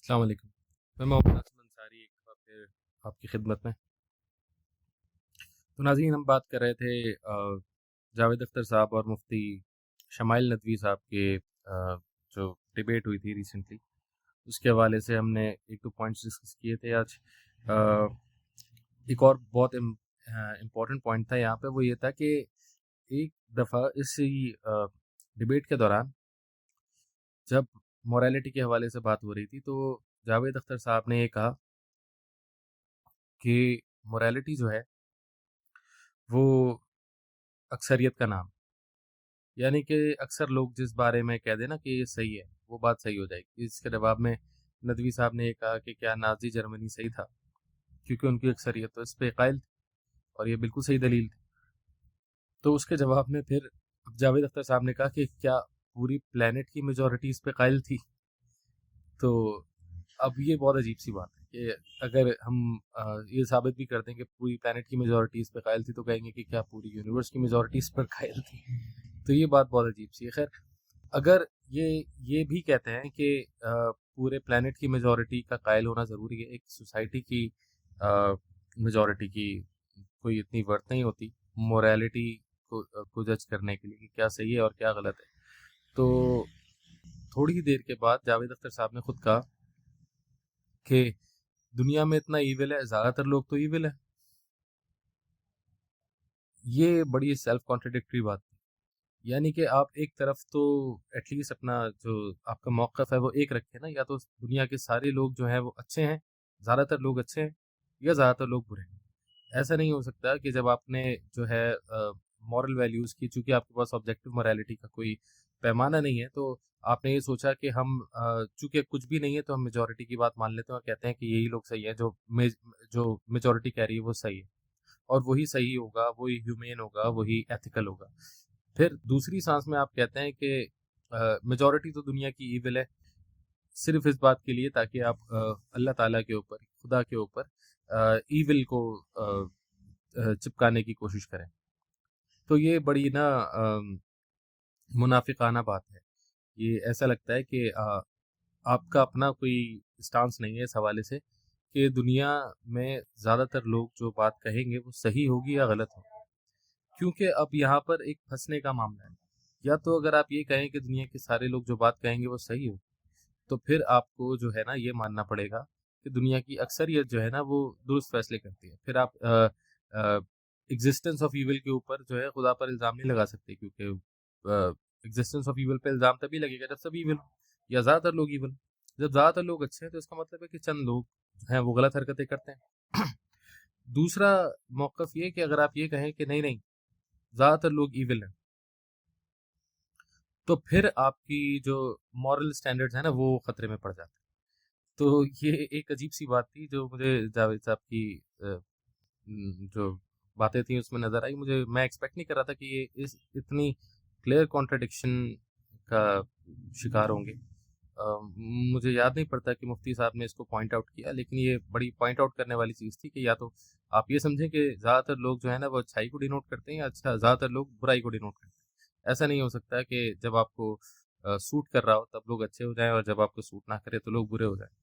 السلام علیکم. میں محمد ناصر انصاری ایک دفعہ پھر آپ کی خدمت میں. تو ناظرین، ہم بات کر رہے تھے جاوید اختر صاحب اور مفتی شمائل ندوی صاحب کے جو ڈیبیٹ ہوئی تھی ریسنٹلی، اس کے حوالے سے ہم نے ایک دو پوائنٹس ڈسکس کیے تھے. آج ایک اور بہت امپورٹنٹ پوائنٹ تھا یہاں پہ، وہ یہ تھا کہ ایک دفعہ اسی ڈیبیٹ کے دوران جب مورالٹی کے حوالے سے بات ہو رہی تھی تو جاوید اختر صاحب نے یہ کہا کہ مورالٹی جو ہے وہ اکثریت کا نام، یعنی کہ اکثر لوگ جس بارے میں کہہ دیں نا کہ یہ صحیح ہے، وہ بات صحیح ہو جائے گی. اس کے جواب میں ندوی صاحب نے یہ کہا کہ کیا نازی جرمنی صحیح تھا، کیونکہ ان کی اکثریت تو اس پہ قائل تھی، اور یہ بالکل صحیح دلیل تھی. تو اس کے جواب میں پھر جاوید اختر صاحب نے کہا کہ کیا پوری پلانٹ کی میجورٹی اس پہ قائل تھی. تو اب یہ بہت عجیب سی بات ہے کہ اگر ہم یہ ثابت بھی کرتے ہیں کہ پوری پلانٹ کی میجورٹی اس پہ قائل تھی، تو کہیں گے کہ کیا پوری یونیورس کی میجورٹی اس پر قائل تھی. تو یہ بات بہت عجیب سی ہے. خیر، اگر یہ بھی کہتے ہیں کہ پورے پلانٹ کی میجورٹی کا قائل ہونا ضروری ہے، ایک سوسائٹی کی میجورٹی کی کوئی اتنی ورتھ نہیں ہوتی مورالٹی کو جج کرنے کے لیے کہ کیا صحیح ہے اور کیا غلط ہے. تو تھوڑی ہی دیر کے بعد جاوید اختر صاحب نے خود کہا کہ دنیا میں اتنا ایول ہے، زیادہ تر لوگ تو ایول ہے. یہ بڑی سیلف کانٹرڈکٹری بات ہے. یعنی کہ آپ ایک طرف تو ایٹ لیسٹ اپنا جو آپ کا موقف ہے وہ ایک رکھیں نا، یا تو دنیا کے سارے لوگ جو ہیں وہ اچھے ہیں، زیادہ تر لوگ اچھے ہیں، یا زیادہ تر لوگ برے ہیں. ایسا نہیں ہو سکتا کہ جب آپ نے جو ہے مورل ویلیوز کی، چونکہ آپ کے پاس آبجیکٹو مورالٹی کا کوئی پیمانہ نہیں ہے، تو آپ نے یہ سوچا کہ ہم چونکہ کچھ بھی نہیں ہے تو ہم میجورٹی کی بات مان لیتے ہیں اور کہتے ہیں کہ یہی لوگ صحیح ہیں، جو میجورٹی کہہ رہی ہے وہ صحیح ہے، اور وہی صحیح ہوگا، وہی ہیومین ہوگا، وہی ایتھیکل ہوگا. پھر دوسری سانس میں آپ کہتے ہیں کہ میجورٹی تو دنیا کی ایول ہے، صرف اس بات کے لیے تاکہ آپ اللہ تعالیٰ کے اوپر، خدا کے اوپر ایول کو چپکانے کی کوشش کریں. تو یہ بڑی نا منافقانہ بات ہے. یہ ایسا لگتا ہے کہ آپ کا اپنا کوئی اسٹانس نہیں ہے اس حوالے سے کہ دنیا میں زیادہ تر لوگ جو بات کہیں گے وہ صحیح ہوگی یا غلط ہوگی. کیونکہ اب یہاں پر ایک پھنسنے کا معاملہ ہے. یا تو اگر آپ یہ کہیں کہ دنیا کے سارے لوگ جو بات کہیں گے وہ صحیح ہو، تو پھر آپ کو جو ہے نا یہ ماننا پڑے گا کہ دنیا کی اکثریت جو ہے نا وہ درست فیصلے کرتی ہے. پھر آپ ایگزسٹنس آف ایول کے اوپر جو ہے خدا پر الزام نہیں لگا سکتے، کیونکہ ایگزسٹنس آف ایول پہ الزام تبھی لگے گا جب سب ایول ہو، یا زیادہ تر لوگ ایول ہو. جب زیادہ تر لوگ اچھے ہیں تو اس کا مطلب ہے کہ چند لوگ جو ہیں وہ غلط حرکتیں کرتے ہیں. دوسرا موقف یہ کہ اگر آپ یہ کہیں کہ نہیں نہیں زیادہ تر لوگ ایول ہیں، تو پھر آپ کی جو مورل سٹینڈرڈز ہیں نا وہ خطرے میں پڑ جاتے ہیں. تو یہ ایک عجیب سی بات تھی جو مجھے جاوید صاحب کی جو باتیں تھیں اس میں نظر آئی. میں ایکسپیکٹ نہیں کر رہا تھا کہ یہ اتنی کلیئر کانٹرڈکشن کا شکار ہوں گے. مجھے یاد نہیں پڑتا کہ مفتی صاحب نے اس کو پوائنٹ آؤٹ کیا، لیکن یہ بڑی پوائنٹ آؤٹ کرنے والی چیز تھی کہ یا تو آپ یہ سمجھیں کہ زیادہ تر لوگ جو ہے نا وہ اچھائی کو ڈینوٹ کرتے ہیں، یا زیادہ تر لوگ برائی کو ڈینوٹ کرتے ہیں. ایسا نہیں ہو سکتا کہ جب آپ کو سوٹ کر رہا ہو تب لوگ اچھے ہو جائیں، اور جب آپ کو سوٹ نہ کرے تو لوگ برے ہو جائیں.